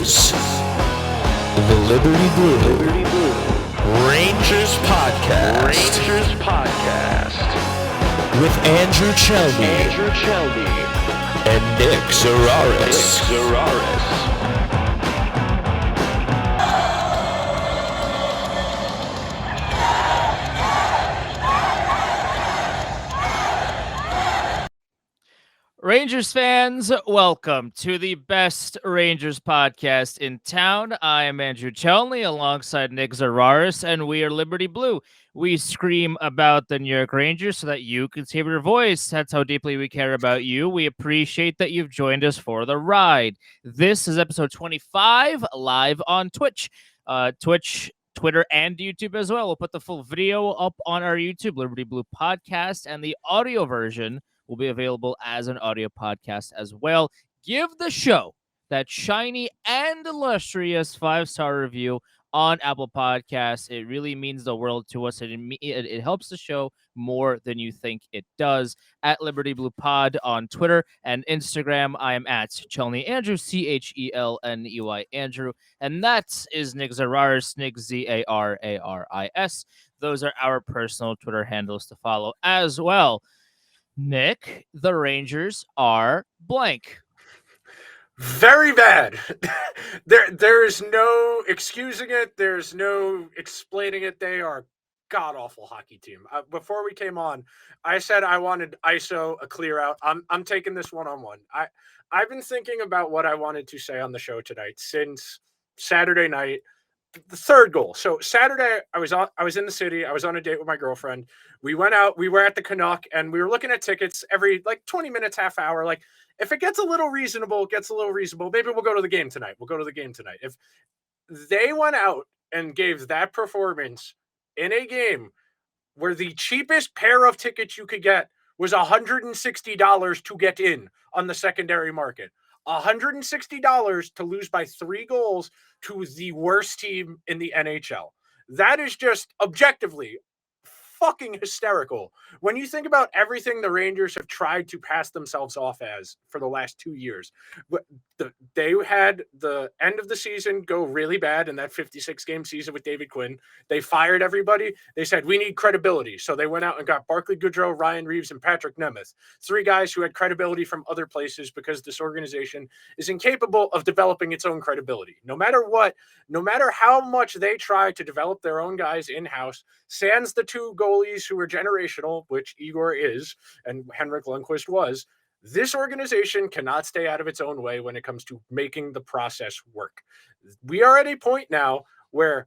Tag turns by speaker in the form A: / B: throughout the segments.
A: is the Liberty Blue Rangers Podcast. With Andrew Chelney and Nick Zararis.
B: Rangers fans, welcome to the best Rangers podcast in town. I am Andrew Chelney alongside Nick Zararis, and we are Liberty Blue. We scream about the New York Rangers so that you can hear your voice. That's how deeply we care about you. We appreciate that you've joined us for the ride. This is episode 25, live on Twitch. Twitter, and YouTube as well. We'll put the full video up on our YouTube, Liberty Blue Podcast, and the audio version will be available as an audio podcast as well. Give the show that shiny and illustrious 5-star review on Apple Podcasts. It really means the world to us. It helps the show more than you think it does. At Liberty Blue Pod on Twitter and Instagram, I am at Chelney Andrew, CHELNEY Andrew, and that is Nick Zararis, Nick ZARARIS. Those are our personal Twitter handles to follow as well. Nick, the Rangers are blank.
C: Very bad. There is no excusing it. There's no explaining it. They are god-awful hockey team. Before we came on, I said I wanted ISO, a clear out. I'm taking this one-on-one. I've been thinking about what I wanted to say on the show tonight since Saturday night. The third goal. So Saturday, I was in the city. I was on a date with my girlfriend. We went out. We were at the Canuck, and we were looking at tickets every 20 minutes, half hour. Like, if it gets a little reasonable, maybe we'll go to the game tonight. If they went out and gave that performance in a game where the cheapest pair of tickets you could get was $160 to get in on the secondary market, $160 to lose by 3 goals to the worst team in the NHL. That is just objectively fucking hysterical. When you think about everything the Rangers have tried to pass themselves off as for the last 2 years, they had the end of the season go really bad in that 56-game season with David Quinn. They fired everybody. They said, we need credibility. So they went out and got Barclay Goodrow, Ryan Reeves, and Patrick Nemeth, 3 guys who had credibility from other places because this organization is incapable of developing its own credibility. No matter what, no matter how much they try to develop their own guys in-house, sans the 2 goalies who are generational, which Igor is and Henrik Lundqvist was, this organization cannot stay out of its own way when it comes to making the process work. We are at a point now where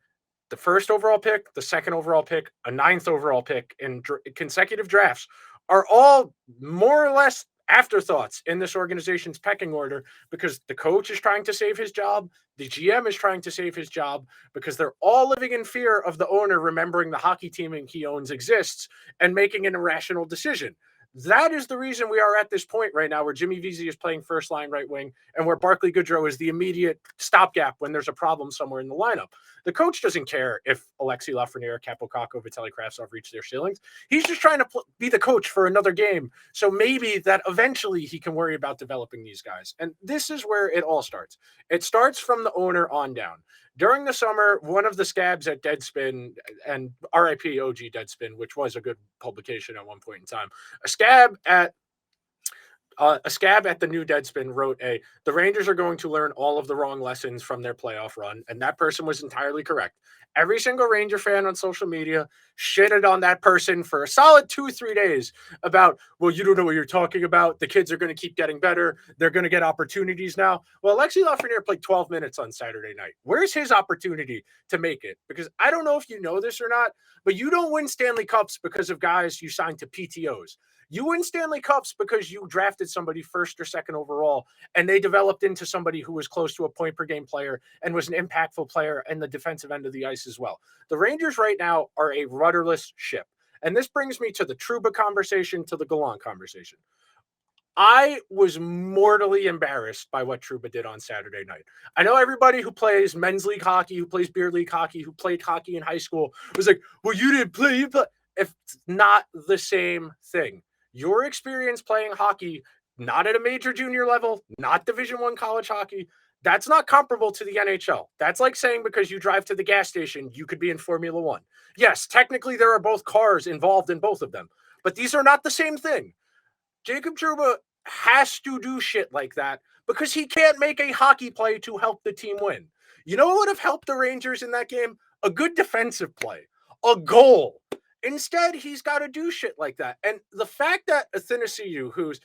C: the first overall pick, the second overall pick, a 9th overall pick in consecutive drafts are all more or less afterthoughts in this organization's pecking order because the coach is trying to save his job. The GM is trying to save his job because they're all living in fear of the owner remembering the hockey team he owns exists and making an irrational decision. That is the reason we are at this point right now where Jimmy Vesey is playing first line right wing and where Barclay Goodrow is the immediate stopgap when there's a problem somewhere in the lineup. The coach doesn't care if Alexei Lafreniere, Capo Kakko, Vitaly Kravtsov reach their ceilings. He's just trying to be the coach for another game. So maybe that eventually he can worry about developing these guys. And this is where it all starts. It starts from the owner on down. During the summer, one of the scabs at Deadspin, and RIP OG Deadspin, which was a good publication at one point in time, a scab at the new Deadspin wrote the Rangers are going to learn all of the wrong lessons from their playoff run. And that person was entirely correct. Every single Ranger fan on social media shitted on that person for a solid 2-3 days about, well, you don't know what you're talking about. The kids are going to keep getting better. They're going to get opportunities now. Well, Alexei Lafreniere played 12 minutes on Saturday night. Where's his opportunity to make it? Because I don't know if you know this or not, but you don't win Stanley Cups because of guys you signed to PTOs. You win Stanley Cups because you drafted somebody 1st or 2nd overall, and they developed into somebody who was close to a point-per-game player and was an impactful player in the defensive end of the ice as well. The Rangers right now are a rudderless ship. And this brings me to the Trouba conversation, to the Gallant conversation. I was mortally embarrassed by what Trouba did on Saturday night. I know everybody who plays men's league hockey, who plays beer league hockey, who played hockey in high school was like, well, you didn't play. If it's not the same thing. Your experience playing hockey, not at a major junior level, not Division I college hockey, That's not comparable to the NHL. That's like saying because you drive to the gas station, you could be in Formula One. Yes, technically there are both cars involved in both of them, but these are not the same thing. Jacob Trouba has to do shit like that because he can't make a hockey play to help the team win. You know what would have helped the Rangers in that game? A good defensive play, a goal. Instead, he's got to do shit like that. And the fact that Athanasiou, who's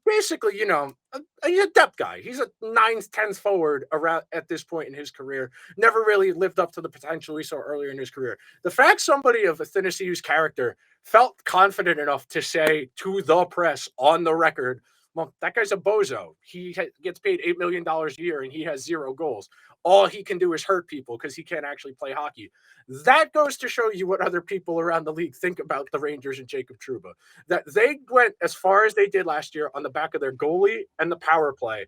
C: basically, a depth guy. He's a 9th, 10th forward around at this point in his career. Never really lived up to the potential we saw earlier in his career. The fact somebody of Athanasiou's character felt confident enough to say to the press on the record, well, that guy's a bozo. He gets paid $8 million a year and he has 0 goals. All he can do is hurt people because he can't actually play hockey. That goes to show you what other people around the league think about the Rangers and Jacob Trouba. That they went as far as they did last year on the back of their goalie and the power play.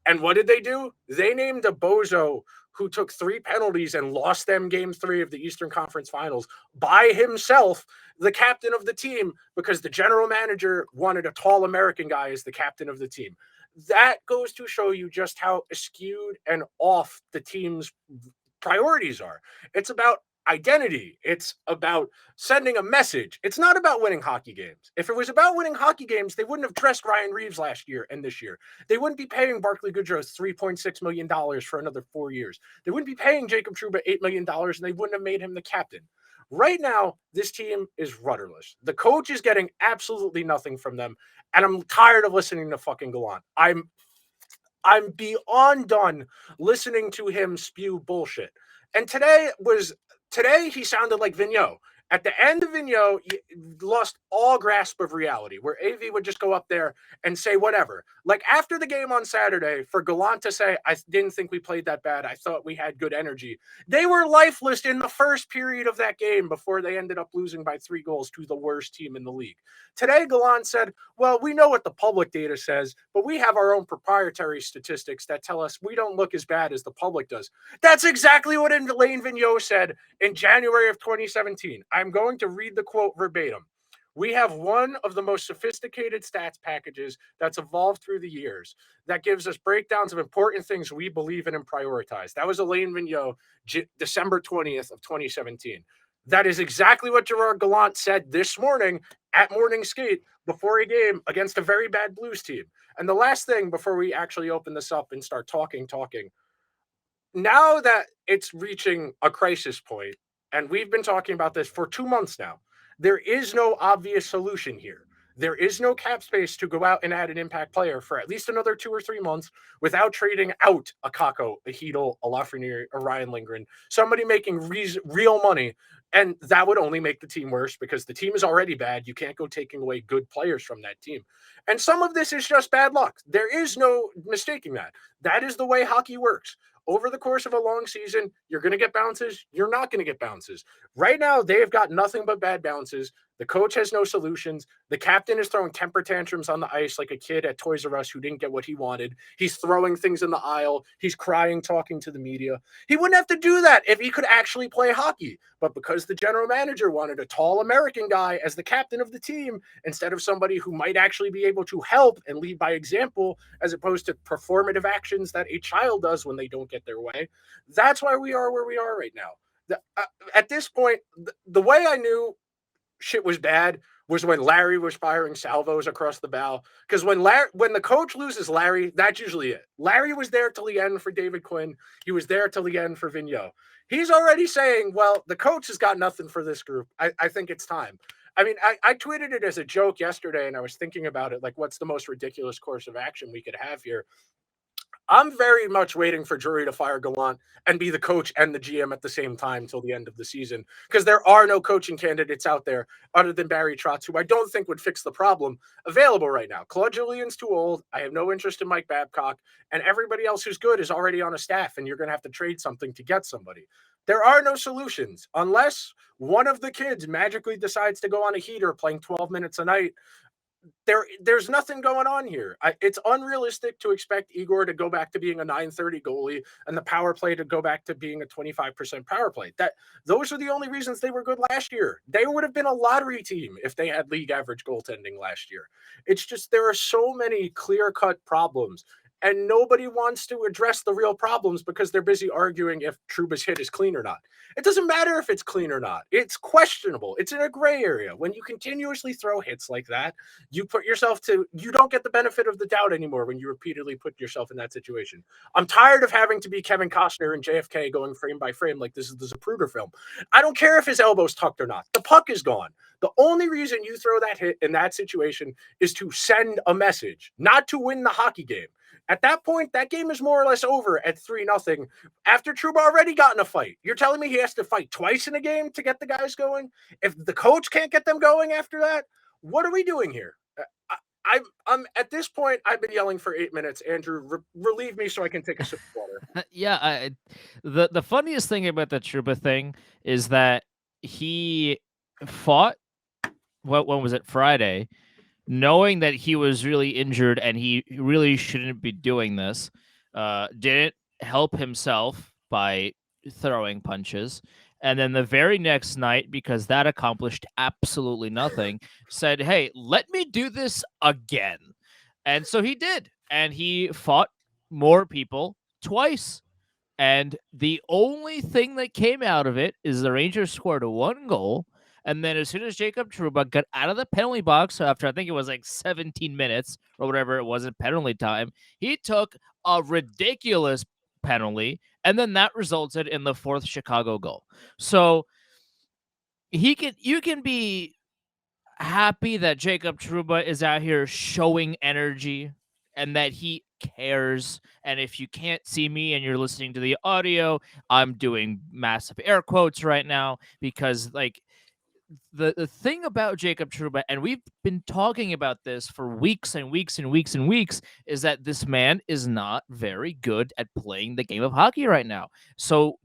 C: And what did they do? They named a bozo who took 3 penalties and lost them game 3 of the Eastern Conference Finals by himself, the captain of the team, because the general manager wanted a tall American guy as the captain of the team. That goes to show you just how skewed and off the team's priorities are. It's about identity. It's about sending a message. It's not about winning hockey games. If it was about winning hockey games, they wouldn't have dressed Ryan Reeves last year and this year. They wouldn't be paying Barclay Goodrow $3.6 million for another 4 years. They wouldn't be paying Jacob Trouba $8 million, and they wouldn't have made him the captain. Right now, this team is rudderless. The coach is getting absolutely nothing from them, and I'm tired of listening to fucking Gallant. I'm beyond done listening to him spew bullshit. And today he sounded like Vigneault. At the end of Vigneault, he lost all grasp of reality, where AV would just go up there and say whatever. Like after the game on Saturday, for Gallant to say, I didn't think we played that bad. I thought we had good energy. They were lifeless in the first period of that game before they ended up losing by 3 goals to the worst team in the league. Today, Gallant said, well, we know what the public data says, but we have our own proprietary statistics that tell us we don't look as bad as the public does. That's exactly what Alain Vigneault said in January of 2017. I'm going to read the quote verbatim. We have one of the most sophisticated stats packages that's evolved through the years that gives us breakdowns of important things we believe in and prioritize. That was Alain Vigneault, December 20th of 2017. That is exactly what Gerard Gallant said this morning at morning skate before a game against a very bad Blues team. And the last thing before we actually open this up and start talking, now that it's reaching a crisis point, and we've been talking about this for 2 months now, there is no obvious solution here. There is no cap space to go out and add an impact player for at least another 2 or 3 months without trading out a Kakko, a Hedel, a Lafreniere, a Ryan Lindgren, somebody making real money. And that would only make the team worse because the team is already bad. You can't go taking away good players from that team. And some of this is just bad luck. There is no mistaking that. That is the way hockey works. Over the course of a long season, you're going to get bounces. You're not going to get bounces. Right now, they have got nothing but bad bounces. The coach has no solutions. The captain is throwing temper tantrums on the ice like a kid at Toys R Us who didn't get what he wanted. He's throwing things in the aisle. He's crying, talking to the media. He wouldn't have to do that if he could actually play hockey. But because the general manager wanted a tall American guy as the captain of the team, instead of somebody who might actually be able to help and lead by example, as opposed to performative actions that a child does when they don't get their way, that's why we are where we are right now. At this point, the way I knew shit was bad was when Larry was firing salvos across the bow. Because when the coach loses Larry, that's usually it. Larry was there till the end for David Quinn. He was there till the end for Vigneault. He's already saying, well, the coach has got nothing for this group. I think it's time. I mean, I tweeted it as a joke yesterday, and I was thinking about it, like, what's the most ridiculous course of action we could have here? I'm very much waiting for Drury to fire Gallant and be the coach and the GM at the same time till the end of the season, because there are no coaching candidates out there other than Barry Trotz, who I don't think would fix the problem, available right now. Claude Julien's too old. I have no interest in Mike Babcock, and everybody else who's good is already on a staff, and you're going to have to trade something to get somebody. There are no solutions unless one of the kids magically decides to go on a heater playing 12 minutes a night. There's nothing going on here. It's unrealistic to expect Igor to go back to being a 930 goalie and the power play to go back to being a 25% power play. Those are the only reasons they were good last year. They would have been a lottery team if they had league average goaltending last year. It's just there are so many clear-cut problems. and nobody wants to address the real problems because they're busy arguing if Trouba's hit is clean or not. It doesn't matter if it's clean or not. It's questionable. It's in a gray area. When you continuously throw hits like that, you don't get the benefit of the doubt anymore when you repeatedly put yourself in that situation. I'm tired of having to be Kevin Costner and JFK going frame by frame like this is the Zapruder film. I don't care if his elbow's tucked or not. The puck is gone. The only reason you throw that hit in that situation is to send a message, not to win the hockey game. At that point, that game is more or less over at 3-0 after Trouba already got in a fight. You're telling me he has to fight twice in a game to get the guys going? If the coach can't get them going after that, what are we doing here? I'm at this point, I've been yelling for 8 minutes. Andrew, relieve me so I can take a sip of water.
B: Yeah, the funniest thing about the Trouba thing is that he fought, when was it, Friday, knowing that he was really injured and he really shouldn't be doing this, didn't help himself by throwing punches. And then the very next night, because that accomplished absolutely nothing, said, hey, let me do this again. And so he did. And he fought more people twice. And the only thing that came out of it is the Rangers scored 1 goal. And then as soon as Jacob Trouba got out of the penalty box after I think it was like 17 minutes or whatever it was in penalty time, he took a ridiculous penalty. And then that resulted in the 4th Chicago goal. So you can be happy that Jacob Trouba is out here showing energy and that he cares. And if you can't see me and you're listening to the audio, I'm doing massive air quotes right now because like the thing about Jacob Trouba, and we've been talking about this for weeks and weeks and weeks and weeks, is that this man is not very good at playing the game of hockey right now. So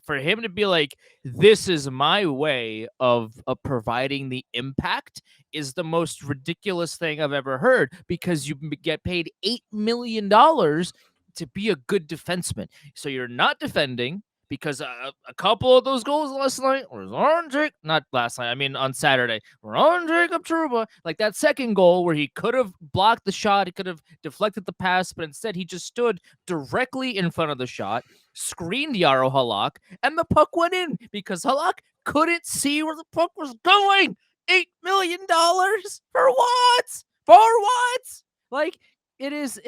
B: for him to be like, this is my way of providing the impact is the most ridiculous thing I've ever heard, because you get paid $8 million to be a good defenseman. So you're not defending, because a couple of those goals last night was on not last night, I mean on Saturday, were on Jacob Trouba. Like that second goal where he could have blocked the shot, he could have deflected the pass, but instead he just stood directly in front of the shot, screened Yaro Halak, and the puck went in because Halak couldn't see where the puck was going. $8 million for what? For what? Like it is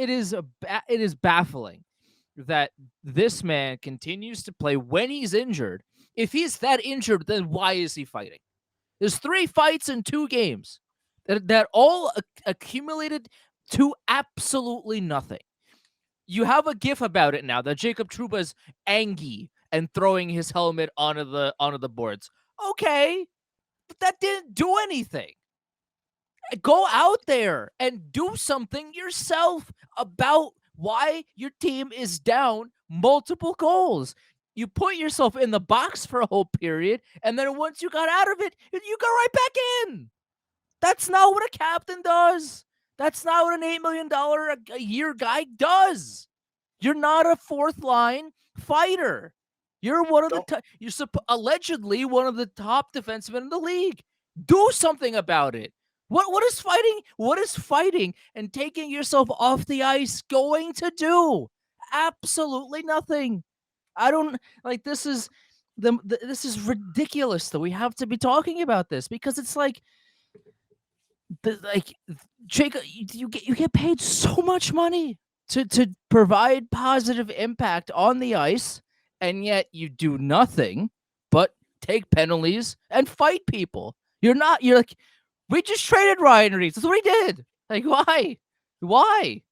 B: baffling that this man continues to play when he's injured. If he's that injured, then why is he fighting? There's 3 fights in 2 games that all accumulated to absolutely nothing. You have a gif about it now that Jacob Trouba's angry and throwing his helmet onto the boards. Okay, but that didn't do anything. Go out there and do something yourself about why your team is down multiple goals. You put yourself in the box for a whole period, and then once you got out of it, you got right back in. That's not what a captain does. That's not what an $8 million a year guy does. You're not a 4th line fighter. You're one of you're allegedly one of the top defensemen in the league. Do something about it. What is fighting? What is fighting and taking yourself off the ice going to do? Absolutely nothing. I don't like this is this is ridiculous that we have to be talking about this, because it's like Jacob, you get paid so much money to provide positive impact on the ice, and yet you do nothing but take penalties and fight people. You're like, we just traded Ryan Reeves. That's what he did. Like, why? Why?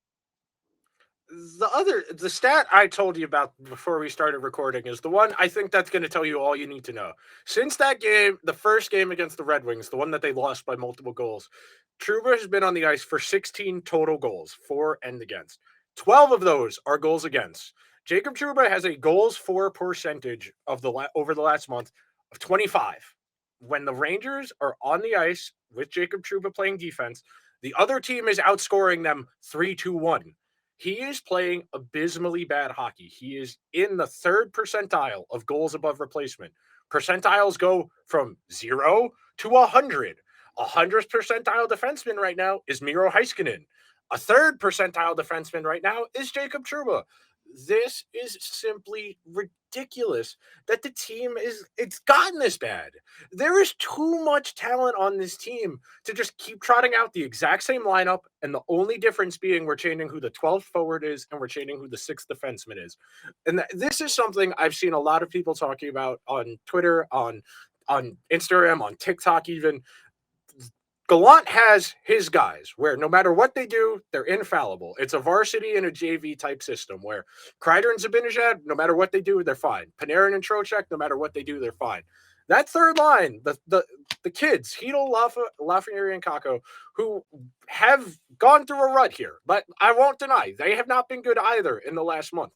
C: The stat I told you about before we started recording is the one I think that's going to tell you all you need to know. Since that game, the first game against the Red Wings, the one that they lost by multiple goals, Trouba has been on the ice for 16 total goals, for and against. 12 of those are goals against. Jacob Trouba has a goals for percentage of over the last month of 25. When the Rangers are on the ice with Jacob Trouba playing defense, the other team is outscoring them 3-2-1. He is playing abysmally bad hockey. He is in the 3rd percentile of goals above replacement. Percentiles go from 0 to 100. 100th percentile defenseman right now is Miro Heiskanen. A third percentile defenseman right now is Jacob Trouba. This is simply ridiculous that the team it's gotten this bad. There is too much talent on this team to just keep trotting out the exact same lineup, and the only difference being we're changing who the 12th forward is and we're changing who the 6th defenseman is. And this is something I've seen a lot of people talking about on Twitter, on Instagram, on TikTok even. Gallant has his guys where no matter what they do, they're infallible. It's a varsity and a JV type system where Kreider and Zibanejad, no matter what they do, they're fine. Panarin and Trocheck, no matter what they do, they're fine. That third line, the kids, Hedel, Lafreniere, and Kakko, who have gone through a rut here, but I won't deny they have not been good either in the last month.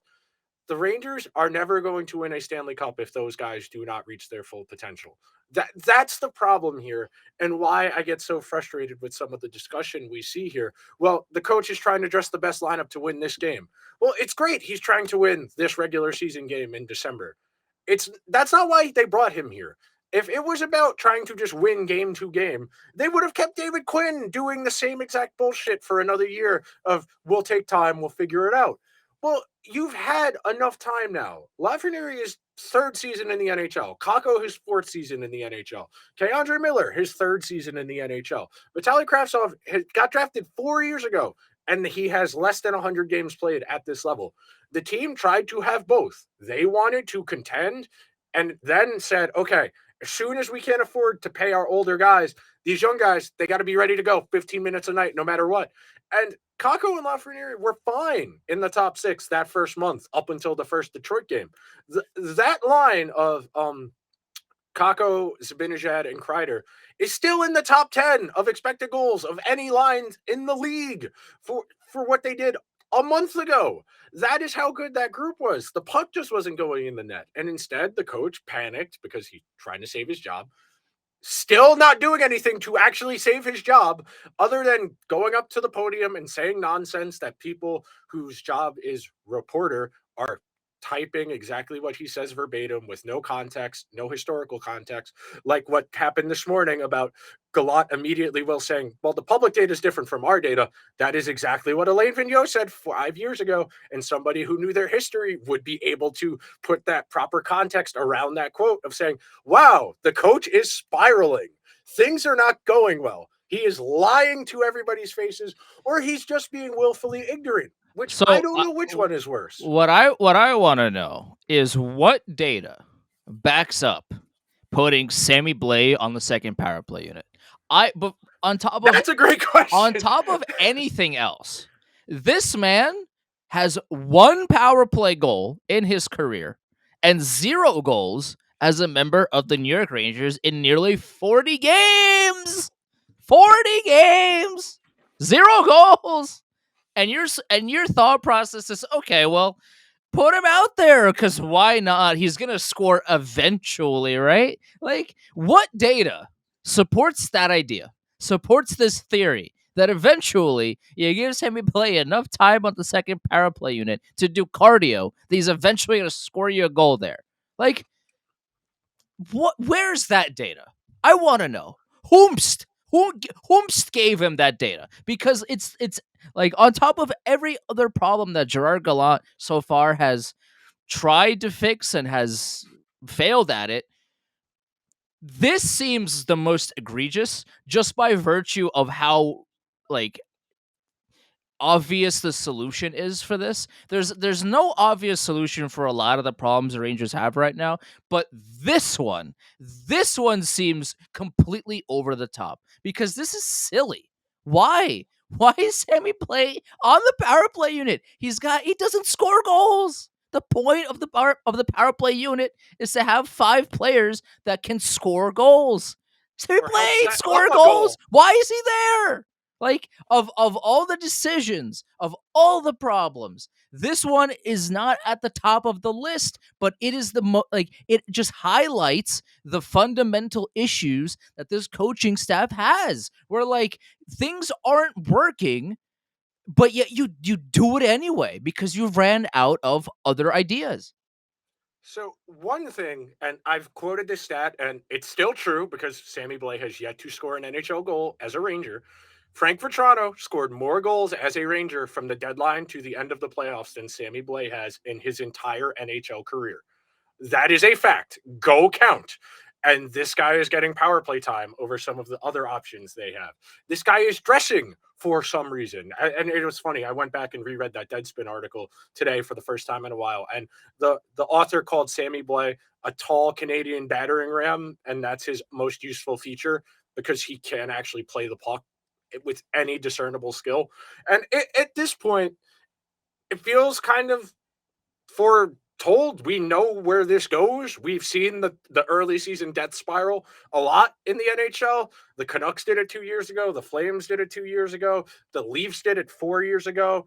C: The Rangers are never going to win a Stanley Cup if those guys do not reach their full potential. That's the problem here, and why I get so frustrated with some of the discussion we see here. Well, the coach is trying to dress the best lineup to win this game. Well, it's great. He's trying to win this regular season game in December. That's not why they brought him here. If it was about trying to just win game to game, they would have kept David Quinn doing the same exact bullshit for another year of we'll take time, we'll figure it out. Well, you've had enough time now. Lafreniere is third season in the NHL. Kakko his fourth season in the NHL. K'Andre Miller his third season in the NHL. Vitaly Kravtsov got drafted 4 years ago, and he has less than 100 games played at this level. The team tried to have both. They wanted to contend, and then said, okay, as soon as we can't afford to pay our older guys, these young guys, they got to be ready to go 15 minutes a night, no matter what. And Kakko and Lafreniere were fine in the top 6 that first month up until the first Detroit game. That line of Kakko, Zibanejad, and Kreider is still in the top 10 of expected goals of any lines in the league for what they did a month ago. That is how good that group was. The puck just wasn't going in the net. And instead, the coach panicked because he's trying to save his job. Still not doing anything to actually save his job other than going up to the podium and saying nonsense that people whose job is reporter are typing exactly what he says verbatim with no context, no historical context, like what happened this morning about Gallant immediately will saying, well, the public data is different from our data. That is exactly what Alain Vigneault said 5 years ago, and somebody who knew their history would be able to put that proper context around that quote of saying, wow, the coach is spiraling. Things are not going well. He is lying to everybody's faces, or he's just being willfully ignorant, which I don't know which one is worse.
B: What I want to know is what data backs up putting Sammy Blais on the second power play unit. But on top of
C: that's a great question.
B: On top of anything else, this man has 1 power play goal in his career and 0 goals as a member of the New York Rangers in nearly 40 games. 40 games, 0 goals. And your thought process is, okay, well, put him out there because why not? He's going to score eventually, right? Like, what data supports that idea, supports this theory that eventually you give Sammy Blais enough time on the second power play unit to do cardio that he's eventually going to score you a goal there? Like, where's that data? I want to know. Whomst gave him that data? Because it's like on top of every other problem that Gerard Gallant so far has tried to fix and has failed at it, this seems the most egregious just by virtue of how like obvious the solution is for this. There's no obvious solution for a lot of the problems the Rangers have right now, but this one seems completely over the top because this is silly. Why is Sammy Blais on the power play unit? He doesn't score goals. The point of the power play unit is to have 5 players that can score goals. Sammy Blais score goals. Why is he there? Like, of all the decisions, of all the problems, this one is not at the top of the list, but it is it just highlights the fundamental issues that this coaching staff has, where like things aren't working, but yet you do it anyway because you ran out of other ideas.
C: So one thing, and I've quoted this stat, and it's still true because Sammy Blais has yet to score an NHL goal as a Ranger. Frank Vetrano scored more goals as a Ranger from the deadline to the end of the playoffs than Sammy Blais has in his entire NHL career. That is a fact. Go count. And this guy is getting power play time over some of the other options they have. This guy is dressing for some reason. And it was funny. I went back and reread that Deadspin article today for the first time in a while. And the author called Sammy Blais a tall Canadian battering ram. And that's his most useful feature because he can actually play the puck with any discernible skill. And at this point, it feels kind of foretold. We know where this goes. We've seen the early season death spiral a lot in the NHL. The Canucks did it 2 years ago. The Flames did it 2 years ago. The Leafs did it 4 years ago.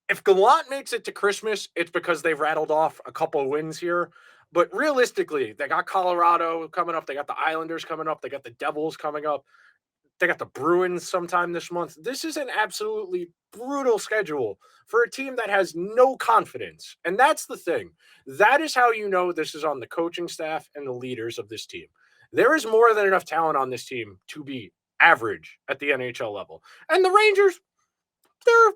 C: If Gallant makes it to Christmas, it's because they've rattled off a couple of wins here. But realistically, they got Colorado coming up. They got the Islanders coming up. They got the Devils coming up. They got the Bruins sometime this month. This is an absolutely brutal schedule for a team that has no confidence. And that's the thing. That is how you know this is on the coaching staff and the leaders of this team. There is more than enough talent on this team to be average at the NHL level. And the Rangers, they're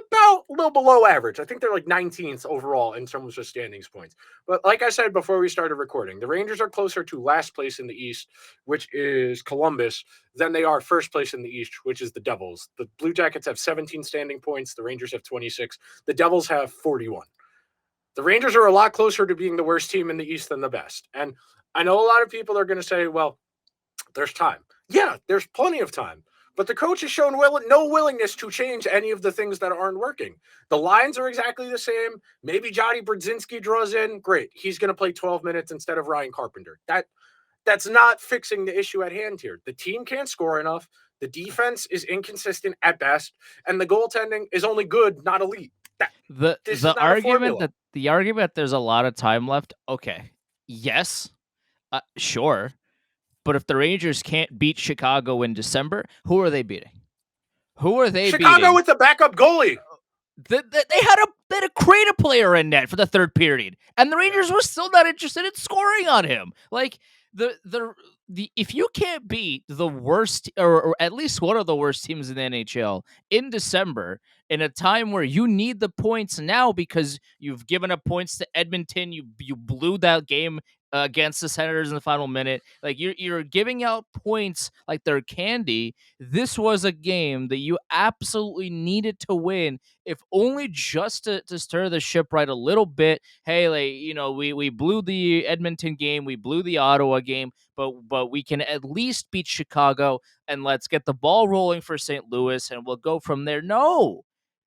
C: about a little below average. I think they're like 19th overall in terms of standings points. But like I said before we started recording, the Rangers are closer to last place in the East, which is Columbus, than they are first place in the East, which is the Devils. The Blue Jackets have 17 standing points. The Rangers have 26. The Devils have 41. The Rangers are a lot closer to being the worst team in the East than the best. And I know a lot of people are going to say, well, there's time. Yeah, there's plenty of time. But the coach has shown no willingness to change any of the things that aren't working. The lines are exactly the same. Maybe Johnny Brodzinski draws in. Great. He's going to play 12 minutes instead of Ryan Carpenter. That's not fixing the issue at hand here. The team can't score enough. The defense is inconsistent at best. And the goaltending is only good, not elite.
B: The argument there's a lot of time left. Okay. Yes. Sure. But if the Rangers can't beat Chicago in December, who are they beating? Who are they beating?
C: Chicago with the backup goalie.
B: They had a creative player in net for the third period, and the Rangers were still not interested in scoring on him. Like the if you can't beat the worst or at least one of the worst teams in the NHL in December in a time where you need the points now because you've given up points to Edmonton, you blew that game against the Senators in the final minute. Like you're giving out points like they're candy. This was a game that you absolutely needed to win, if only just to stir the ship right a little bit. Hey, like, we blew the Edmonton game, we blew the Ottawa game, but we can at least beat Chicago and let's get the ball rolling for St. Louis and we'll go from there. No.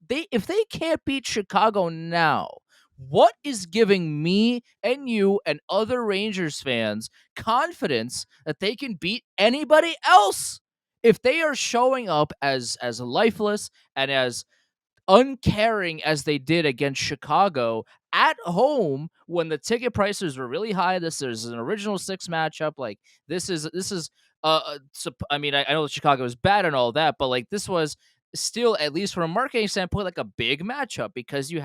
B: If they can't beat Chicago now, what is giving me and you and other Rangers fans confidence that they can beat anybody else? If they are showing up as lifeless and as uncaring as they did against Chicago at home when the ticket prices were really high. This is an original six matchup. Like this is I mean, I know Chicago is bad and all that, but like this was still, at least from a marketing standpoint, like a big matchup because you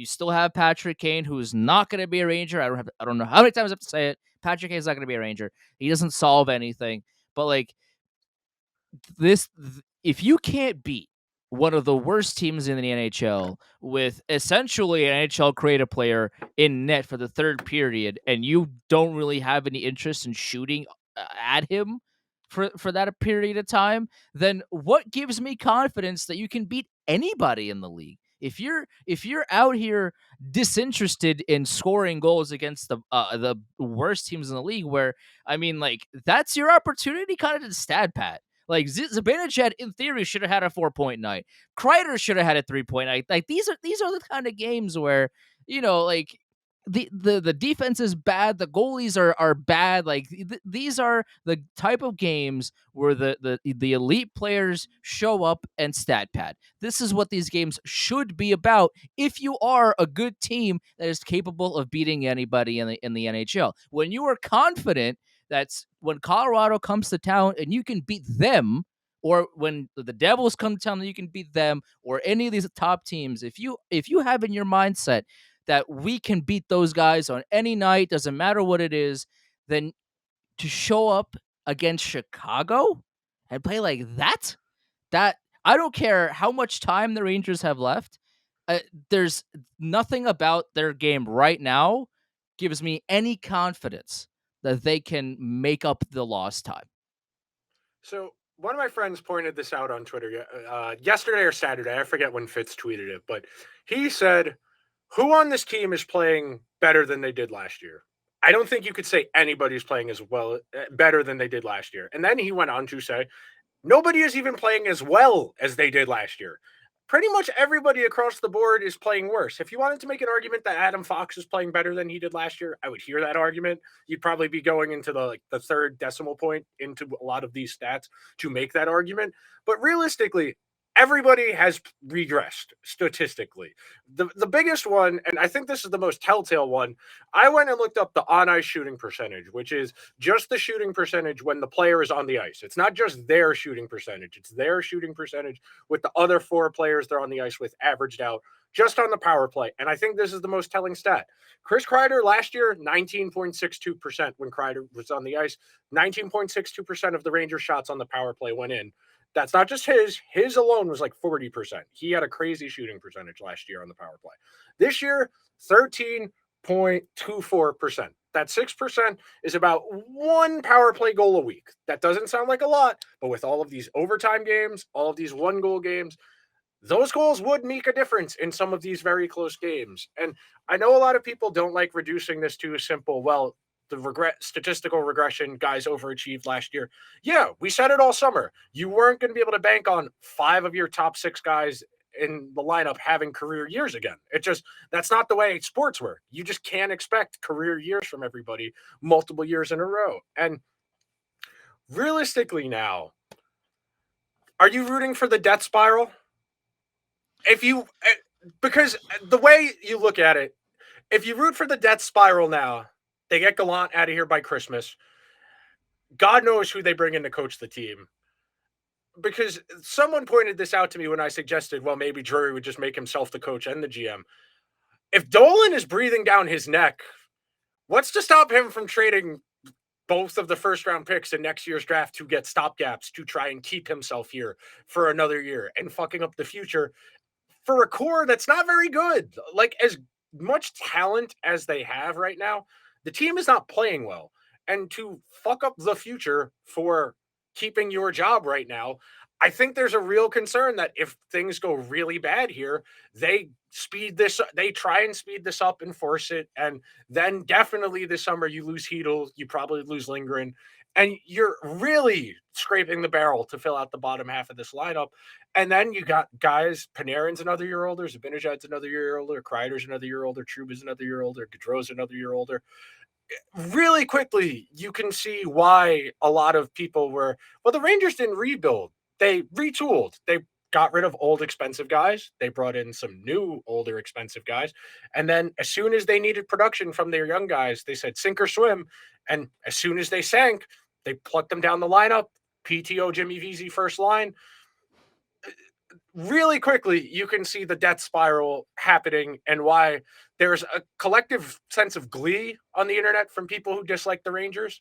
B: still have Patrick Kane, who's not going to be a Ranger. I don't know how many times I have to say it. Patrick Kane's not going to be a Ranger. He doesn't solve anything. But like if you can't beat one of the worst teams in the NHL with essentially an NHL creative player in net for the third period, and you don't really have any interest in shooting at him for that period of time, then what gives me confidence that you can beat anybody in the league? If you're out here disinterested in scoring goals against the worst teams in the league, where I mean, like that's your opportunity, kind of to stat pat. Like Zibanejad, in theory, should have had a 4-point night. Kreider should have had a 3-point night. Like these are the kind of games where like the defense is bad, the goalies are bad. Like these are the type of games where the elite players show up and stat pad. This is what these games should be about. If you are a good team that is capable of beating anybody in the NHL, when you are confident that's when Colorado comes to town and you can beat them, or when the Devils come to town and you can beat them, or any of these top teams, if you have in your mindset that we can beat those guys on any night, doesn't matter what it is, then to show up against Chicago and play like that, that I don't care how much time the Rangers have left. There's nothing about their game right now gives me any confidence that they can make up the lost time.
C: So one of my friends pointed this out on Twitter yesterday or Saturday. I forget when Fitz tweeted it, but he said, "Who on this team is playing better than they did last year?" I don't think you could say anybody's playing as well, better than they did last year. And then he went on to say, nobody is even playing as well as they did last year. Pretty much everybody across the board is playing worse. If you wanted to make an argument that Adam Fox is playing better than he did last year, I would hear that argument. You'd probably be going into the third decimal point into a lot of these stats to make that argument. But realistically, everybody has regressed statistically. The biggest one, and I think this is the most telltale one, I went and looked up the on-ice shooting percentage, which is just the shooting percentage when the player is on the ice. It's not just their shooting percentage. It's their shooting percentage with the other four players they're on the ice with averaged out just on the power play. And I think this is the most telling stat. Chris Kreider last year, 19.62% when Kreider was on the ice. 19.62% of the Rangers shots on the power play went in. That's not just his. His alone was like 40%. He had a crazy shooting percentage last year on the power play. This year, 13.24%. That 6% is about one power play goal a week. That doesn't sound like a lot, but with all of these overtime games, all of these one goal games, those goals would make a difference in some of these very close games. And I know a lot of people don't like reducing this to a simple, well, the statistical regression, guys overachieved last year. Yeah, we said it all summer. You weren't going to be able to bank on 5 of your top 6 guys in the lineup having career years again. That's not the way sports work. You just can't expect career years from everybody multiple years in a row. And realistically now, are you rooting for the death spiral? Because the way you look at it, if you root for the death spiral now, they get Gallant out of here by Christmas. God knows who they bring in to coach the team. Because someone pointed this out to me when I suggested, well, maybe Drury would just make himself the coach and the GM. If Dolan is breathing down his neck, what's to stop him from trading both of the first-round picks in next year's draft to get stopgaps to try and keep himself here for another year and fucking up the future for a core that's not very good? Like, as much talent as they have right now, the team is not playing well. And to fuck up the future for keeping your job right now, I think there's a real concern that if things go really bad here, they try and speed this up and force it. And then definitely this summer you lose Hedel, you probably lose Lindgren, and you're really scraping the barrel to fill out the bottom half of this lineup. And then you got guys, Panarin's another year older, Zibanejad's another year older, Kreider's another year older, Trouba's another year older, Gaudreau's another year older. Really quickly, you can see why a lot of people were, well, the Rangers didn't rebuild. They retooled. They got rid of old expensive guys. They brought in some new, older, expensive guys. And then as soon as they needed production from their young guys, they said sink or swim. And as soon as they sank, they plucked them down the lineup. PTO, Jimmy Vesey, first line. Really quickly, you can see the death spiral happening and why there's a collective sense of glee on the internet from people who dislike the Rangers.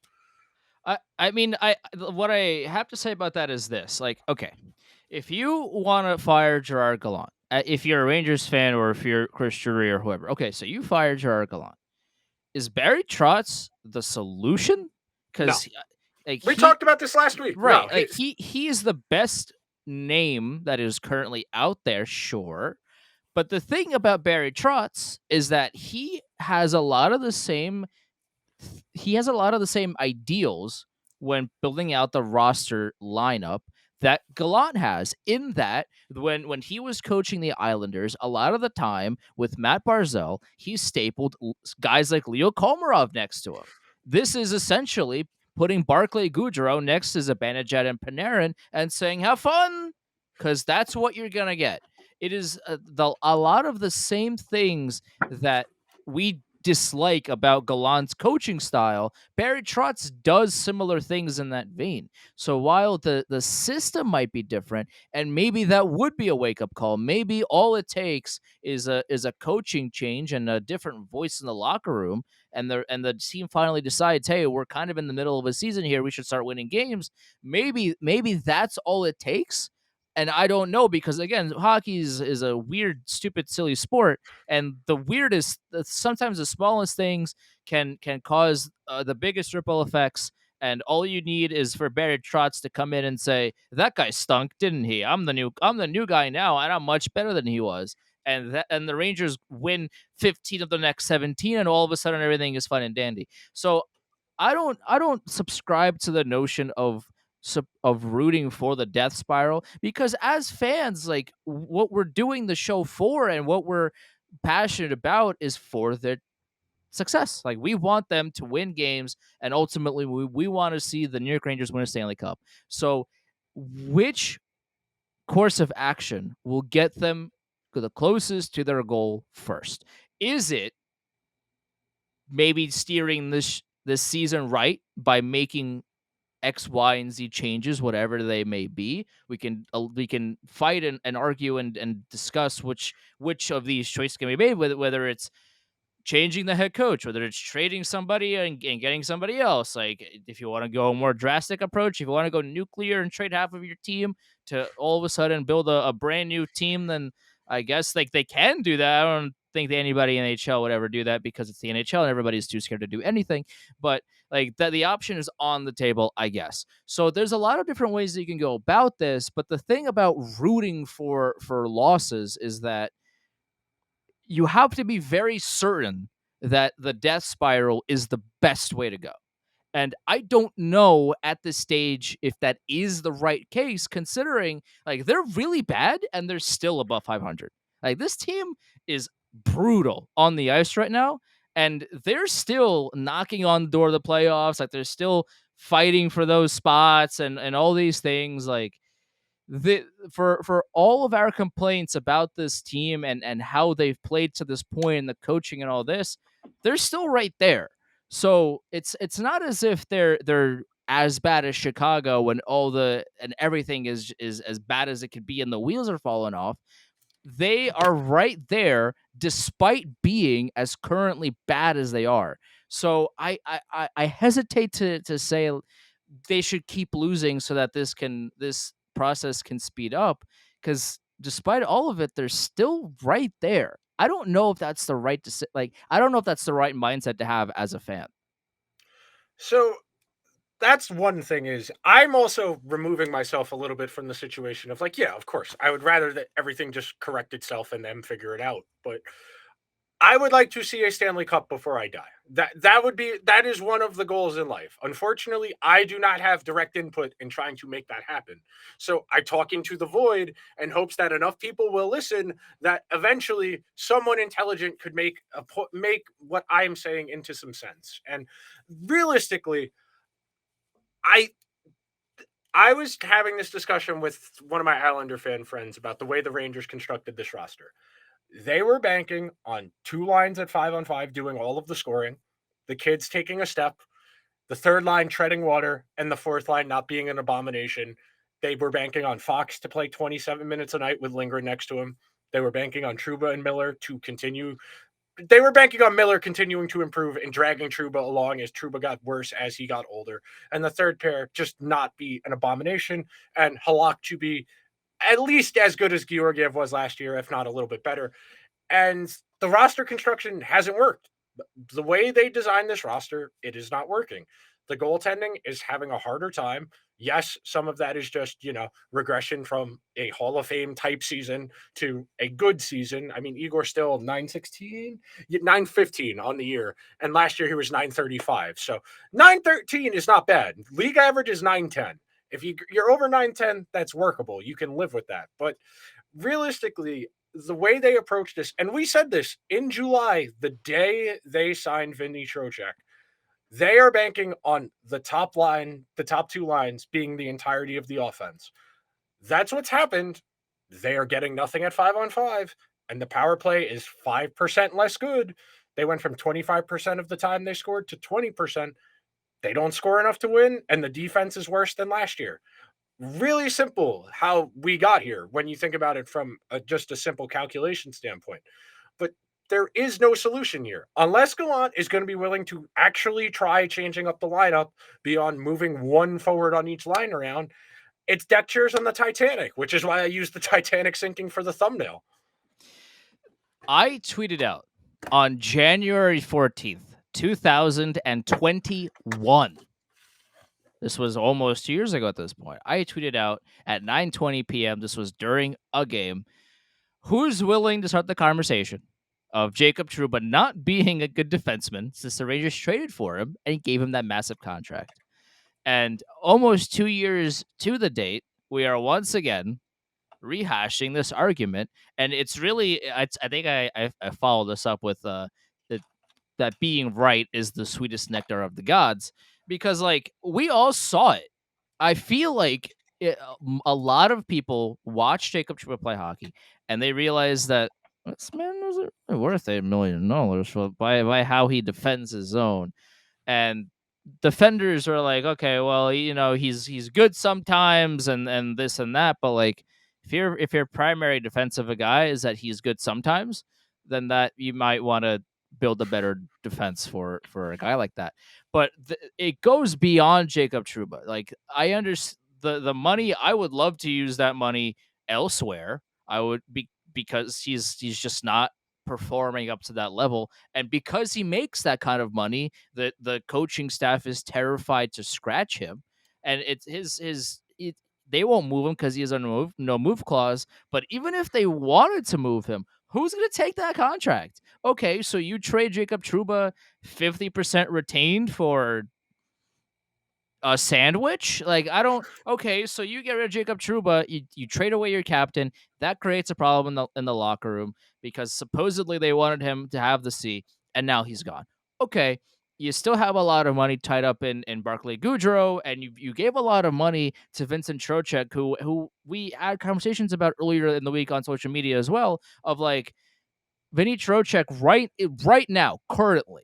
B: I mean, what I have to say about that is this: like, okay, if you want to fire Gerard Gallant, if you're a Rangers fan or if you're Chris Drury or whoever, okay, so you fire Gerard Gallant. Is Barry Trotz the solution? Because
C: we talked about this last week,
B: right? No, like he is the best name that is currently out there, sure. But the thing about Barry Trotz is that he has a lot of the same ideals when building out the roster lineup that Gallant has, in that when he was coaching the Islanders, a lot of the time with Matt Barzal, he stapled guys like Leo Komarov next to him. This is essentially putting Barclay Goodrow next to Zibanejad and Panarin and saying, have fun, because that's what you're going to get. It is a lot of the same things that we dislike about Gallant's coaching style, Barry Trotz does similar things in that vein. So while the system might be different, and maybe that would be a wake up call, maybe all it takes is a coaching change and a different voice in the locker room, and the team finally decides, hey, we're kind of in the middle of a season here, we should start winning games. Maybe that's all it takes. And I don't know, because again, hockey is a weird, stupid, silly sport, and the weirdest, sometimes the smallest things can cause the biggest ripple effects. And all you need is for Barry Trotz to come in and say, "That guy stunk, didn't he? I'm the new guy now, and I'm much better than he was." And the Rangers win 15 of the next 17, and all of a sudden everything is fun and dandy. So I don't subscribe to the notion of rooting for the death spiral, because as fans, like, what we're doing the show for and what we're passionate about is for their success. Like, we want them to win games, and ultimately we want to see the New York Rangers win a Stanley Cup. So which course of action will get them the closest to their goal first? Is it maybe steering this season right by making X, Y, and Z changes, whatever they may be? We can fight and argue and discuss which of these choices can be made, whether it's changing the head coach, whether it's trading somebody and getting somebody else. Like, if you want to go a more drastic approach, if you want to go nuclear and trade half of your team to all of a sudden build a brand new team, then I guess like they can do that. I don't think that anybody in the NHL would ever do that, because it's the NHL and everybody's too scared to do anything. But like that, the option is on the table, I guess. So there's a lot of different ways that you can go about this. But the thing about rooting for losses is that you have to be very certain that the death spiral is the best way to go. And I don't know at this stage if that is the right case, considering like they're really bad and they're still above 500. Like, this team is brutal on the ice right now, and they're still knocking on the door of the playoffs. Like, they're still fighting for those spots and all these things. Like, for all of our complaints about this team and how they've played to this point and the coaching and all this, they're still right there. So it's not as if they're as bad as Chicago when everything is as bad as it could be and the wheels are falling off. They are right there despite being as currently bad as they are. So I hesitate to say they should keep losing so that this process can speed up, because despite all of it, they're still right there. I don't know if that's the right I don't know if that's the right mindset to have as a fan.
C: So that's one thing, is I'm also removing myself a little bit from the situation of like, yeah, of course, I would rather that everything just correct itself and them figure it out. But I would like to see a Stanley Cup before I die. That is one of the goals in life. Unfortunately, I do not have direct input in trying to make that happen. So I talk into the void and hopes that enough people will listen that eventually someone intelligent could make what I am saying into some sense. And realistically, I I was having this discussion with one of my Islander fan friends about the way the Rangers constructed this roster. They were banking on two lines at 5-on-5 doing all of the scoring, the kids taking a step, the third line treading water, and the fourth line not being an abomination. They were banking on Fox to play 27 minutes a night with Lindgren next to him. They were banking on Trouba and Miller to continue. They were banking on Miller continuing to improve and dragging Trouba along as Trouba got worse as he got older. And the third pair just not be an abomination, and Halak to be at least as good as Georgiev was last year, if not a little bit better. And the roster construction hasn't worked. The way they designed this roster, it is not working. The goaltending is having a harder time. Yes, some of that is just, regression from a Hall of Fame type season to a good season. I mean, Igor's still 916, 915 on the year. And last year he was 935. So 913 is not bad. League average is 910. If you're over 910, that's workable. You can live with that. But realistically, the way they approach this, and we said this in July, the day they signed Vinny Trocheck, they are banking on the top line, the top two lines being the entirety of the offense. That's what's happened. They are getting nothing at 5-on-5, and the power play is 5% less good. They went from 25% of the time they scored to 20%. They don't score enough to win, and the defense is worse than last year. Really simple how we got here when you think about it from just a simple calculation standpoint. But there is no solution here unless Gallant is going to be willing to actually try changing up the lineup beyond moving one forward on each line around. It's deck chairs on the Titanic, which is why I used the Titanic sinking for the thumbnail.
B: I tweeted out on January 14th, 2021. This was almost 2 years ago at this point. I tweeted out at 9:20 p.m. This was during a game. Who's willing to start the conversation of Jacob Trouba not being a good defenseman since the Rangers traded for him and gave him that massive contract? And almost 2 years to the date, we are once again rehashing this argument, and it's really I think I followed this up with that being right is the sweetest nectar of the gods, because like we all saw it. I feel like a lot of people watch Jacob Trouba play hockey and they realize that this man was worth $8 million by how he defends his zone. And defenders are like, okay, well, he's good sometimes and this and that, but like if your primary defense of a guy is that he's good sometimes, then that you might want to build a better defense for a guy like that. But it goes beyond Jacob Trouba. Like I understand the money. I would love to use that money elsewhere. I would be because he's just not performing up to that level, and because he makes that kind of money, the coaching staff is terrified to scratch him, and it's they won't move him because he has a no move clause. But even if they wanted to move him, who's going to take that contract? Okay, so you trade Jacob Trouba 50% retained for a sandwich? Like, I don't. Okay, so you get rid of Jacob Trouba, you trade away your captain. That creates a problem in the locker room because supposedly they wanted him to have the C, and now he's gone. Okay, you still have a lot of money tied up in Barclay Goodrow, and you gave a lot of money to Vincent Trocheck, who we had conversations about earlier in the week on social media as well, of like Vinny Trocheck right now, currently.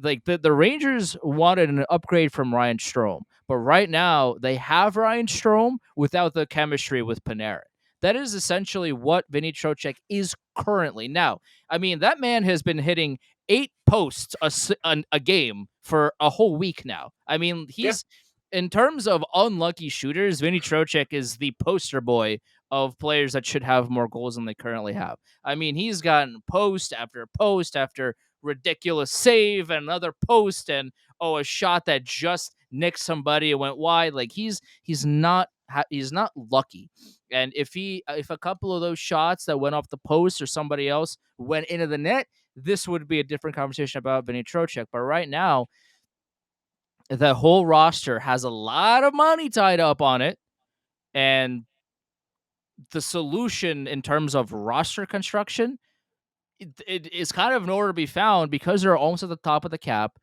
B: Like the Rangers wanted an upgrade from Ryan Strome, but right now they have Ryan Strome without the chemistry with Panarin. That is essentially what Vinny Trocheck is currently. Now, I mean, that man has been hitting 8 posts a game for a whole week now. I mean, he's in terms of unlucky shooters, Vinny Trocheck is the poster boy of players that should have more goals than they currently have. I mean, he's gotten post after ridiculous save and another post and a shot that just nicked somebody and went wide. Like he's not lucky. And if a couple of those shots that went off the post or somebody else went into the net, this would be a different conversation about Vinny Trocheck. But right now, the whole roster has a lot of money tied up on it, and the solution in terms of roster construction, it is kind of nowhere to be found because they're almost at the top of the cap.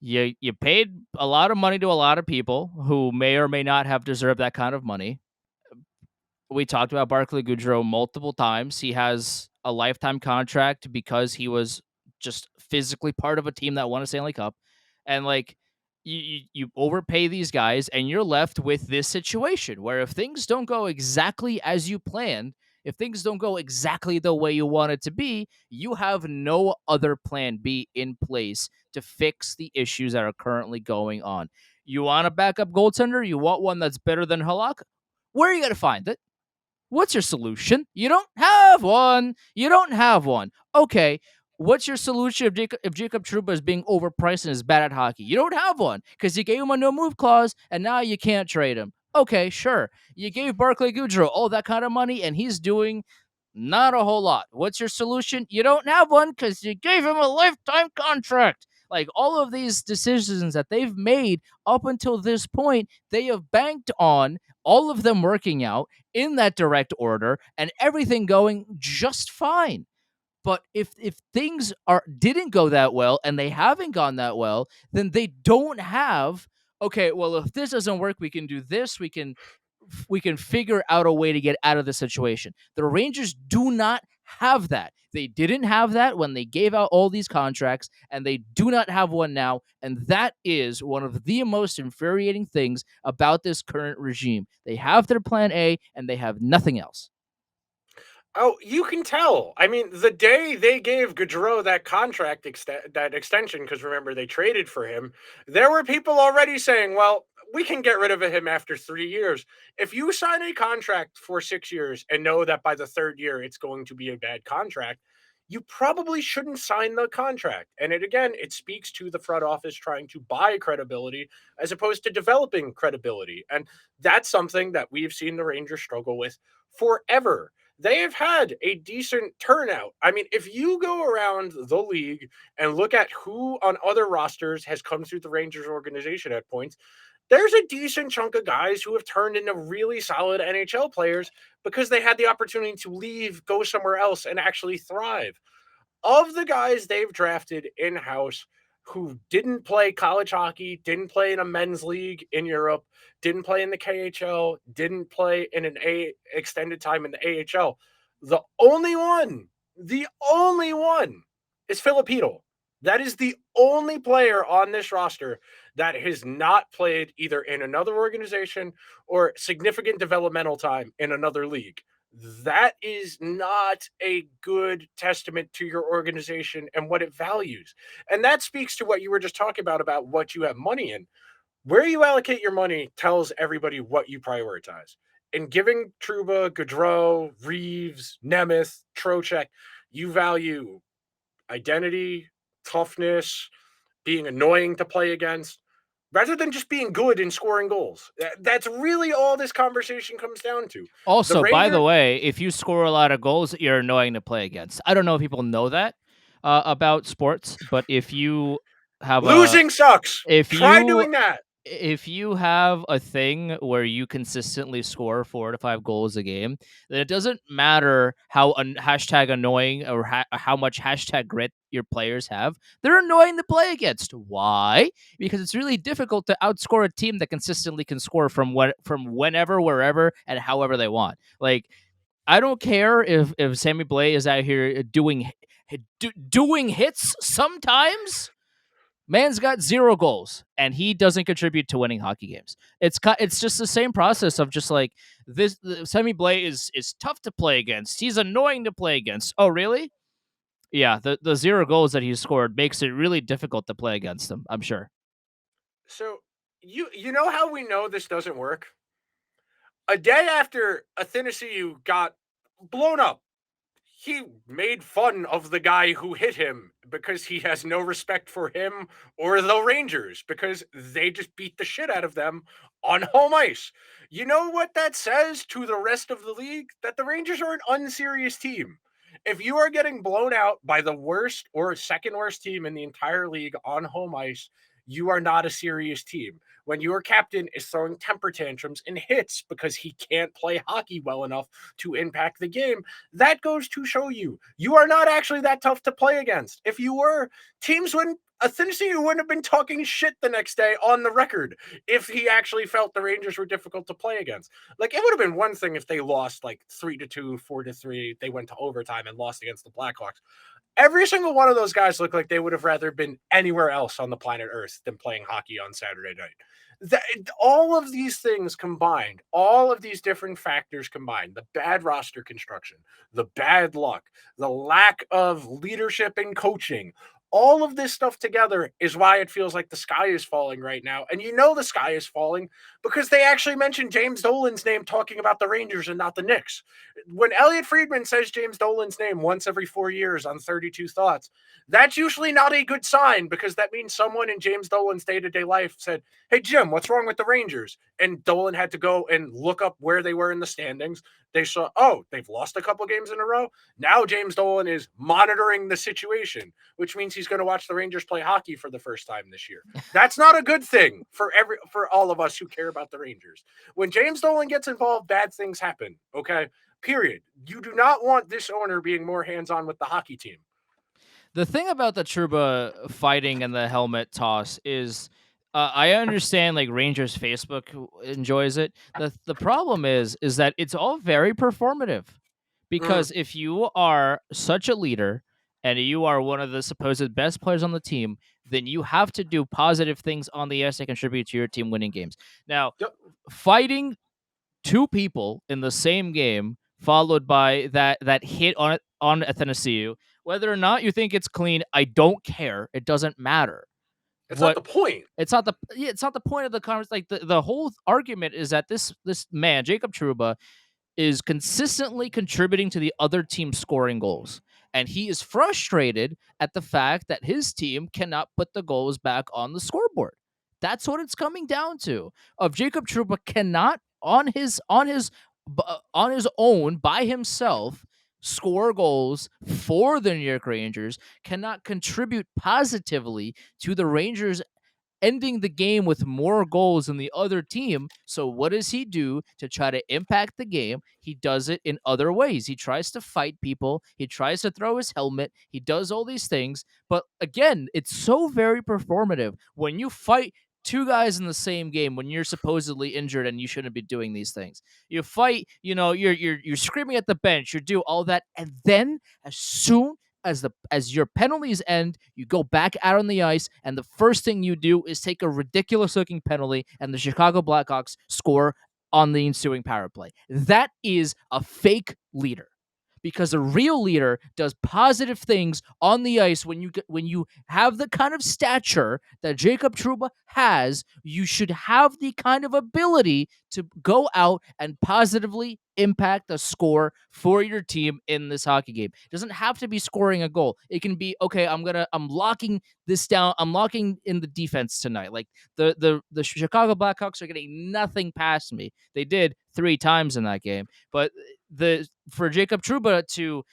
B: You paid a lot of money to a lot of people who may or may not have deserved that kind of money. We talked about Barclay Goodrow multiple times. He has a lifetime contract because he was just physically part of a team that won a Stanley Cup. And like you overpay these guys and you're left with this situation where if things don't go exactly as you planned, if things don't go exactly the way you want it to be, you have no other plan B in place to fix the issues that are currently going on. You want a backup goaltender? You want one that's better than Halak? Where are you going to find it? What's your solution? You don't have one. Okay. What's your solution if Jacob Trouba is being overpriced and is bad at hockey? You don't have one because you gave him a no move clause and now you can't trade him. Okay, sure. You gave Barclay Goodrow all that kind of money and he's doing not a whole lot. What's your solution? You don't have one because you gave him a lifetime contract. Like all of these decisions that they've made up until this point, they have banked on all of them working out in that direct order and everything going just fine. But if things didn't go that well and they haven't gone that well, then they don't have, okay, well, if this doesn't work, we can do this. We can figure out a way to get out of the situation. The Rangers do not have that. They didn't have that when they gave out all these contracts, and they do not have one now. And that is one of the most infuriating things about this current regime. They have their plan A, and they have nothing else.
C: Oh, you can tell. I mean, the day they gave Gaudreau that contract that extension, because remember they traded for him, there were people already saying, "Well, we can get rid of him after 3 years." If you sign a contract for 6 years and know that by the third year it's going to be a bad contract, you probably shouldn't sign the contract. And it speaks to the front office trying to buy credibility as opposed to developing credibility, and that's something that we've seen the Rangers struggle with forever. They have had a decent turnout. I mean, if you go around the league and look at who on other rosters has come through the Rangers organization at points, there's a decent chunk of guys who have turned into really solid NHL players because they had the opportunity to leave, go somewhere else, and actually thrive. Of the guys they've drafted in-house who didn't play college hockey, didn't play in a men's league in Europe, didn't play in the KHL, didn't play in an extended time in the AHL, the only one is Filipino. That is the only player on this roster that has not played either in another organization or significant developmental time in another league. That is not a good testament to your organization and what it values. And that speaks to what you were just talking about what you have money in. Where you allocate your money tells everybody what you prioritize. In giving Trouba, Gaudreau, Reeves, Nemeth, Trocheck, you value identity, toughness, being annoying to play against, rather than just being good and scoring goals. That's really all this conversation comes down to.
B: Also, by the way, if you score a lot of goals, you're annoying to play against. I don't know if people know that about sports, but if you have
C: losing sucks.
B: If
C: Try
B: you
C: doing that.
B: If you have a thing where you consistently score 4 to 5 goals a game, then it doesn't matter how hashtag annoying or how much hashtag grit your players have. They're annoying to play against. Why? Because it's really difficult to outscore a team that consistently can score from whenever, wherever, and however they want. Like, I don't care if Sammy Blais is out here doing hits sometimes. Man's got 0 goals, and he doesn't contribute to winning hockey games. It's just the same process of just like this. Sammy Blais is tough to play against. He's annoying to play against. Oh, really? Yeah, the 0 goals that he scored makes it really difficult to play against him, I'm sure.
C: So you know how we know this doesn't work? A day after Athanasiou got blown up, he made fun of the guy who hit him because he has no respect for him or the Rangers because they just beat the shit out of them on home ice. You know what that says to the rest of the league? That the Rangers are an unserious team. If you are getting blown out by the worst or second worst team in the entire league on home ice, you are not a serious team. When your captain is throwing temper tantrums and hits because he can't play hockey well enough to impact the game, that goes to show you are not actually that tough to play against. If you were, teams wouldn't. Athanasiou wouldn't have been talking shit the next day on the record if he actually felt the Rangers were difficult to play against. Like, it would have been one thing if they lost like 3-2, 4-3, they went to overtime and lost against the Blackhawks. Every single one of those guys looked like they would have rather been anywhere else on the planet Earth than playing hockey on Saturday night. All of these things combined, all of these different factors combined, the bad roster construction, the bad luck, the lack of leadership and coaching, all of this stuff together is why it feels like the sky is falling right now. And you know the sky is falling because they actually mentioned James Dolan's name talking about the Rangers and not the Knicks. When Elliot Friedman says James Dolan's name once every 4 years on 32 Thoughts, that's usually not a good sign because that means someone in James Dolan's day-to-day life said, "Hey, Jim, what's wrong with the Rangers?" And Dolan had to go and look up where they were in the standings. They saw, oh, they've lost a couple games in a row. Now James Dolan is monitoring the situation, which means he's going to watch the Rangers play hockey for the first time this year. That's not a good thing for all of us who care about the Rangers. When James Dolan gets involved, bad things happen, okay? Period. You do not want this owner being more hands-on with the hockey team.
B: The thing about the Trouba fighting and the helmet toss is I understand like Rangers Facebook enjoys it. The problem is that it's all very performative. Because if you are such a leader and you are one of the supposed best players on the team, then you have to do positive things on the ice that contribute to your team winning games. Now,
C: Yep.
B: fighting two people in the same game, followed by that hit on Athanasiou, whether or not you think it's clean, I don't care. It doesn't matter.
C: It's not the point.
B: It's not the point of the conversation. Like the whole argument is that this man, Jacob Trouba, is consistently contributing to the other team scoring goals. And he is frustrated at the fact that his team cannot put the goals back on the scoreboard. That's what it's coming down to. Of Jacob Trouba cannot on his own by himself score goals for the New York Rangers, cannot contribute positively to the Rangers ending the game with more goals than the other team. So what does he do to try to impact the game? He does it in other ways. He tries to fight people. He tries to throw his helmet. He does all these things. But again, it's so very performative. When you fight two guys in the same game when you're supposedly injured and you shouldn't be doing these things. You fight, you're screaming at the bench, you do all that, and then as soon as your penalties end, you go back out on the ice, and the first thing you do is take a ridiculous looking penalty, and the Chicago Blackhawks score on the ensuing power play. That is a fake leader. Because a real leader does positive things on the ice. When you have the kind of stature that Jacob Trouba has, you should have the kind of ability to go out and positively impact the score for your team in this hockey game. It doesn't have to be scoring a goal. It can be, okay, I'm locking this down. I'm locking in the defense tonight. Like the Chicago Blackhawks are getting nothing past me. They did 3 times in that game, but for Jacob Trouba to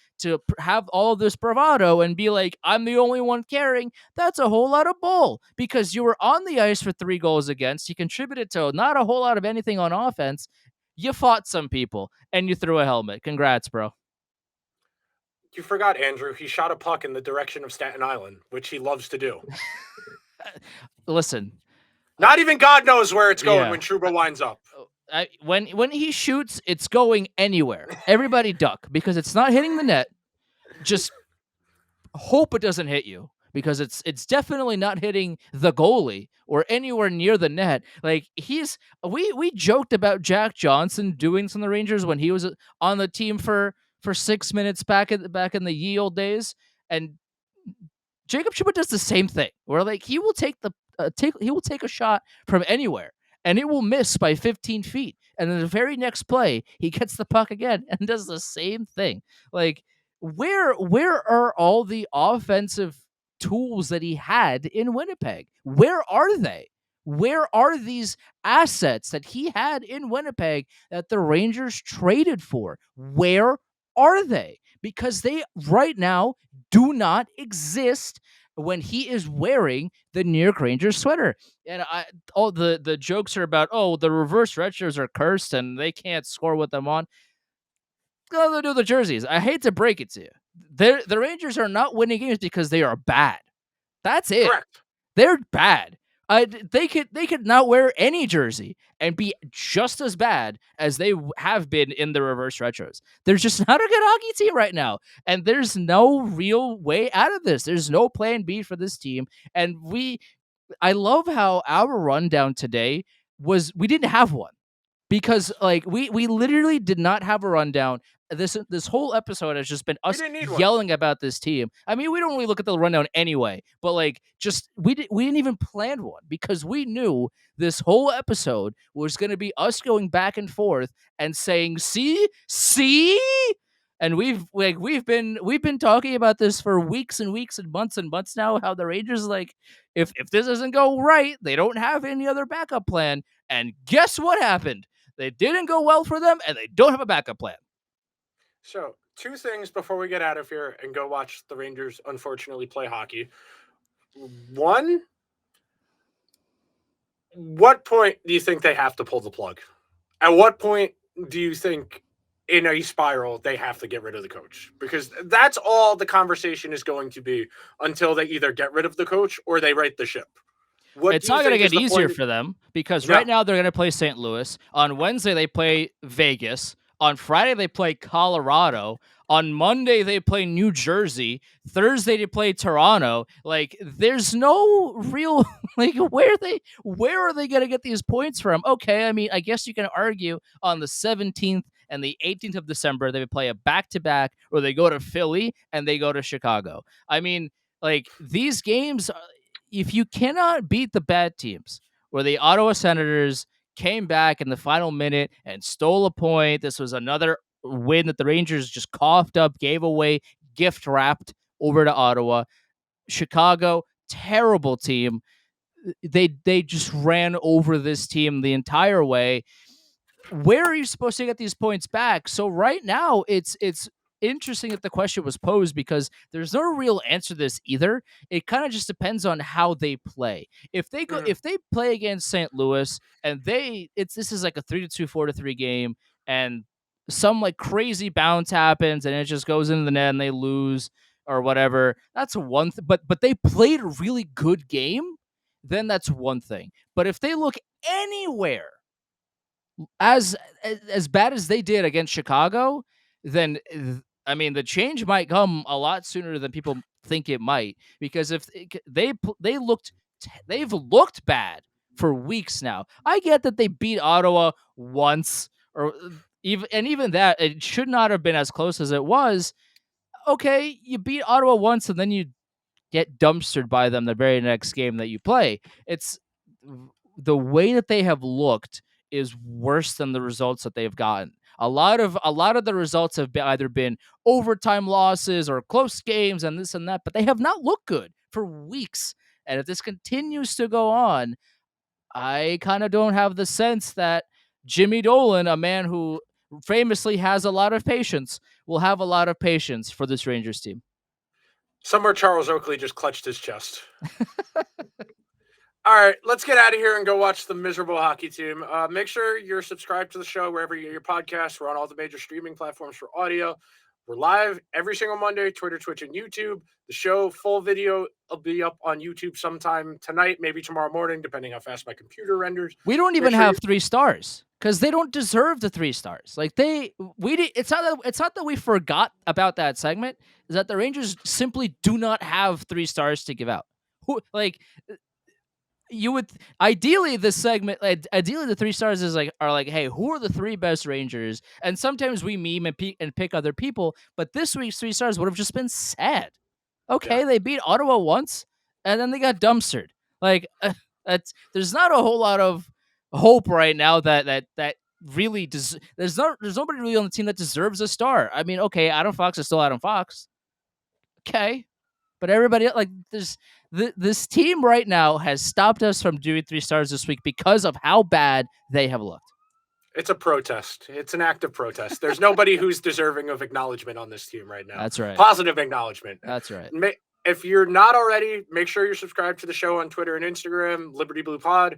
B: have all this bravado and be like, I'm the only one caring, that's a whole lot of bull, because you were on the ice for 3 goals against. You contributed to not a whole lot of anything on offense. You fought some people and you threw a helmet. Congrats, bro.
C: You forgot, Andrew. He shot a puck in the direction of Staten Island, which he loves to do.
B: Listen.
C: Not even God knows where it's going when Trouba winds up.
B: When he shoots, it's going anywhere. Everybody duck, because it's not hitting the net. Just hope it doesn't hit you, because it's definitely not hitting the goalie or anywhere near the net. Like we joked about Jack Johnson doing some of the Rangers when he was on the team for 6 minutes back in the ye old days, and Jacob Trouba does the same thing. Where like he will take a shot from anywhere, and it will miss by 15 feet. And then the very next play, he gets the puck again and does the same thing. Like, where are all the offensive tools that he had in Winnipeg? Where are they? Where are these assets that he had in Winnipeg that the Rangers traded for? Where are they? Because they right now do not exist when he is wearing the New York Rangers sweater. And all the jokes are about, the reverse retros are cursed and they can't score with them on. Nothing to do with the jerseys. I hate to break it to you. The Rangers are not winning games because they are bad. That's it.
C: Correct.
B: They're bad. They could not wear any jersey and be just as bad as they have been in the reverse retros. They're just not a good hockey team right now, and there's no real way out of this. There's no plan B for this team, and I love how our rundown today was we didn't have one, because like we literally didn't have a rundown. This whole episode has just been us yelling about this team. I mean, we don't really look at the rundown anyway, but like, just we didn't even plan one, because we knew this whole episode was going to be us going back and forth and saying, see, and we've been talking about this for weeks and weeks and months now, how the Rangers, like, if this doesn't go right, they don't have any other backup plan. And guess what happened? They didn't go well for them, and they don't have a backup plan.
C: So, 2 things before we get out of here and go watch the Rangers unfortunately play hockey. 1, what point do you think they have to pull the plug? At what point do you think in a spiral they have to get rid of the coach? Because that's all the conversation is going to be until they either get rid of the coach or they right the ship.
B: It's not going to get easier for them, because right now they're going to play St. Louis. On Wednesday, they play Vegas. On Friday, they play Colorado. On Monday, they play New Jersey. Thursday, they play Toronto. Like, there's no real like where are they going to get these points from? Okay, I mean, I guess you can argue on the 17th and the 18th of December they play a back-to-back, or they go to Philly and they go to Chicago. I mean, like, these games, if you cannot beat the bad teams, where the Ottawa Senators came back in the final minute and stole a point. This was another win that the Rangers just coughed up, gave away, gift wrapped over to Ottawa. Chicago, terrible team. They just ran over this team the entire way. Where are you supposed to get these points back? So right now, it's interesting that the question was posed, because there's no real answer to this either. It kind of just depends on how they play. If they go, if they play against St. Louis and this is like a 3-2, 4-3 game, and some like crazy bounce happens and it just goes into the net and they lose or whatever, that's one thing. But they played a really good game, then that's one thing. But if they look anywhere as bad as they did against Chicago, then I mean, the change might come a lot sooner than people think it might, because if they've looked bad for weeks now. I get that they beat Ottawa once, or even that, it should not have been as close as it was. Okay, you beat Ottawa once and then you get dumpstered by them the very next game that you play. It's the way that they have looked is worse than the results that they've gotten. A lot of the results have either been overtime losses or close games and this and that, but they have not looked good for weeks. And if this continues to go on, I kind of don't have the sense that Jimmy Dolan, a man who famously has a lot of patience, will have a lot of patience for this Rangers team.
C: Somewhere Charles Oakley just clutched his chest. All right, let's get out of here and go watch the miserable hockey team. Make sure you're subscribed to the show wherever you get your podcasts. We're on all the major streaming platforms for audio. We're live every single Monday, Twitter, Twitch, and YouTube. The show, full video, will be up on YouTube sometime tonight, maybe tomorrow morning, depending how fast my computer renders.
B: We don't even have 3 stars because they don't deserve the 3 stars. Like it's not that we forgot about that segment. Is that the Rangers simply do not have 3 stars to give out. You would ideally the 3 stars are like, hey, who are the 3 best Rangers? And sometimes we meme and pick other people, but this week's 3 stars would have just been sad. Okay, They beat Ottawa once and then they got dumpstered. Like there's not a whole lot of hope right now that really there's nobody really on the team that deserves a star. I mean, okay, Adam Fox is still Adam Fox. Okay. But everybody, like, this team right now has stopped us from doing 3 stars this week because of how bad they have looked.
C: It's a protest. It's an act of protest. There's nobody who's deserving of acknowledgement on this team right now.
B: That's right.
C: Positive acknowledgement.
B: That's right.
C: If you're not already, make sure you're subscribed to the show on Twitter and Instagram, Liberty Blue Pod.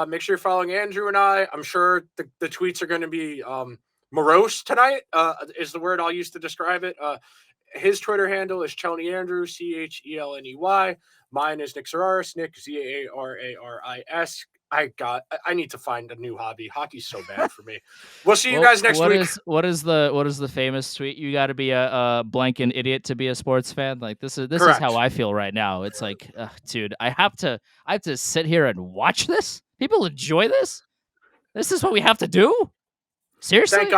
C: Make sure you're following Andrew and I. I'm sure the tweets are going to be morose tonight, is the word I'll use to describe it. His Twitter handle is Chelney Andrew, CHELNEY. Mine is Nick Zararis, Nick ZARARIS. I need to find a new hobby. Hockey's so bad for me. We'll see you guys next week.
B: What is the famous tweet? You got to be a blank and idiot to be a sports fan. Like this is how I feel right now. It's like, dude, I have to sit here and watch this. People enjoy this. This is what we have to do. Seriously.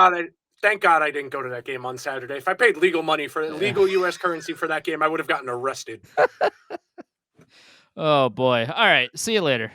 C: Thank God I didn't go to that game on Saturday. If I paid legal money for legal U.S. currency for that game, I would have gotten arrested.
B: Oh, boy. All right. See you later.